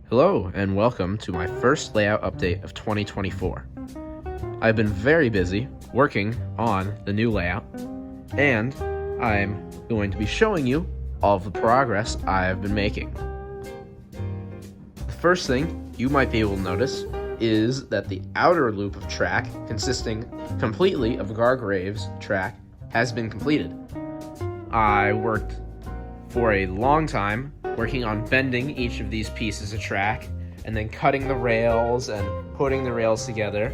Hello and welcome to my first layout update of 2024. I've been very busy working on the new layout, and I'm going to be showing you all of the progress I've been making. The first thing you might be able to notice is that the outer loop of track, consisting completely of Gargrave's track, has been completed. I worked for a long time working on bending each of these pieces of track and then cutting the rails and putting the rails together,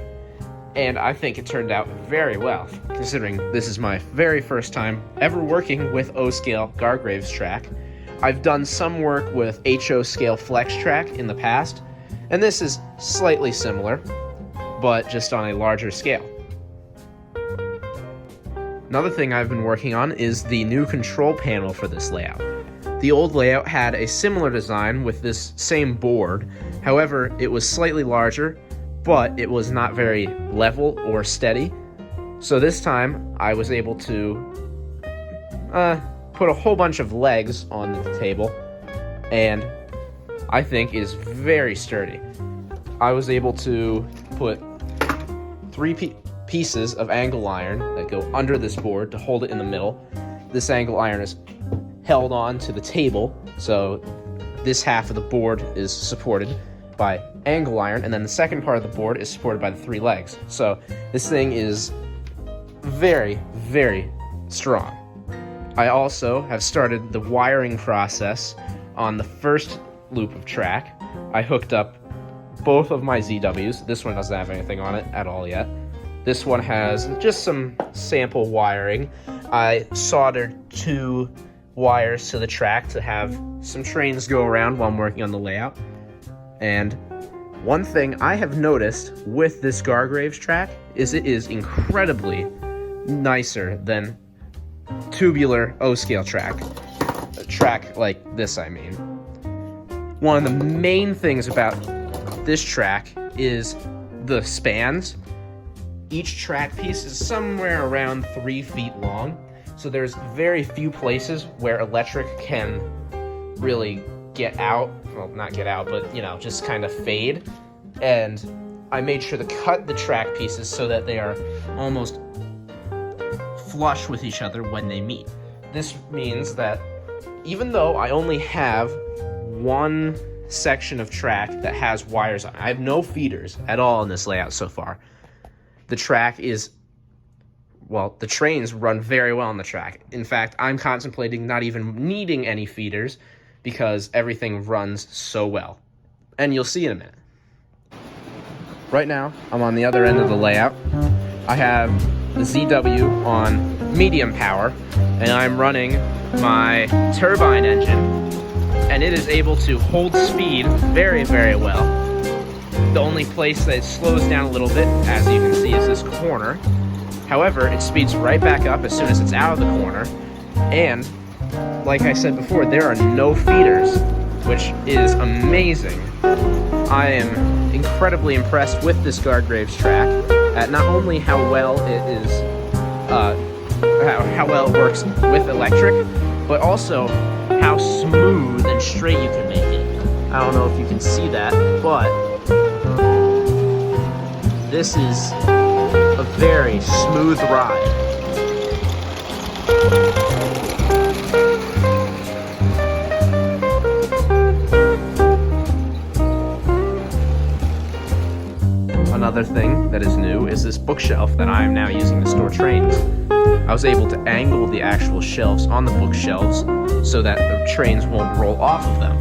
and I think it turned out very well, considering this is my very first time ever working with O-scale Gargrave's track. I've done some work with HO scale flex track in the past, and this is slightly similar, but just on a larger scale. Another thing I've been working on is the new control panel for this layout. The old layout had a similar design with this same board, however, it was slightly larger, but it was not very level or steady. So this time, I was able to put a whole bunch of legs on the table, and I think is very sturdy. I was able to put three pieces of angle iron that go under this board to hold it in the middle. This angle iron is held on to the table, so this half of the board is supported by angle iron, and then the second part of the board is supported by the three legs. So this thing is very, very strong. I also have started the wiring process on the first loop of track. I hooked up both of my ZWs. This one doesn't have anything on it at all yet. This one has just some sample wiring. I soldered two wires to the track to have some trains go around while I'm working on the layout. And one thing I have noticed with this Gargrave's track is it is incredibly nicer than tubular O-scale track. A track like this, I mean. One of the main things about this track is the spans. Each track piece is somewhere around 3 feet long. So there's very few places where electric can really get out. Well, not get out, but, just kind of fade. And I made sure to cut the track pieces so that they are almost flush with each other when they meet. This means that even though I only have one section of track that has wires on it, I have no feeders at all in this layout so far. The track is the trains run very well on the track. In fact, I'm contemplating not even needing any feeders because everything runs so well. And you'll see in a minute. Right now, I'm on the other end of the layout. I have the ZW on medium power, and I'm running my turbine engine, and it is able to hold speed very, very well. The only place that it slows down a little bit, as you can see, is this corner. However, it speeds right back up as soon as it's out of the corner, and like I said before, there are no feeders, which is amazing. I am incredibly impressed with this Gargrave's track at not only how well it is, how well it works with electric, but also how smooth and straight you can make it. I don't know if you can see that, but this is a very smooth ride. Another thing that is new is this bookshelf that I am now using to store trains. I was able to angle the actual shelves on the bookshelves so that the trains won't roll off of them.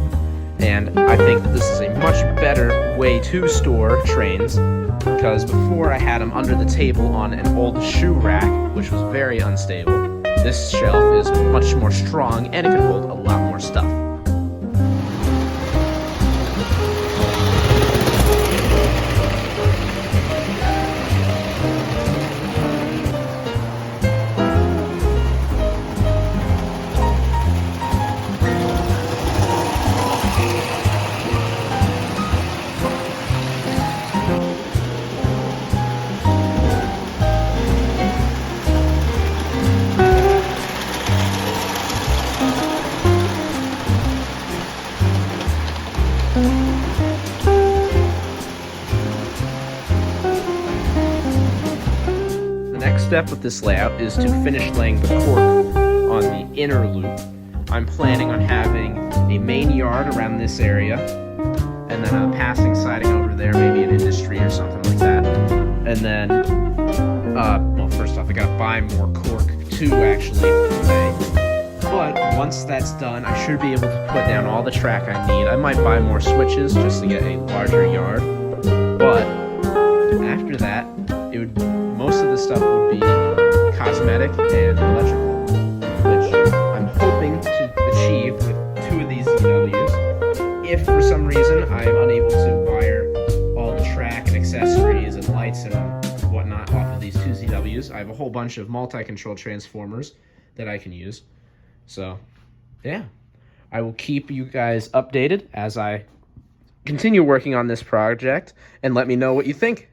And I think that this is a much better way to store trains, because before I had them under the table on an old shoe rack, which was very unstable. This shelf is much more strong and it can hold a lot more stuff. step with this layout is to finish laying the cork on the inner loop. I'm planning on having a main yard around this area, and then a passing siding over there, maybe an industry or something like that. And then, well, first off, I gotta buy more cork too, actually, to lay. But once that's done, I should be able to put down all the track I need. I might buy more switches just to get a larger yard. But after that, most of the stuff would be cosmetic and electrical, which I'm hoping to achieve with 2 of these ZWs. If for some reason I'm unable to wire all the track and accessories and lights and whatnot off of these 2 ZWs, I have a whole bunch of multi-control transformers that I can use. So, yeah, I will keep you guys updated as I continue working on this project, and let me know what you think.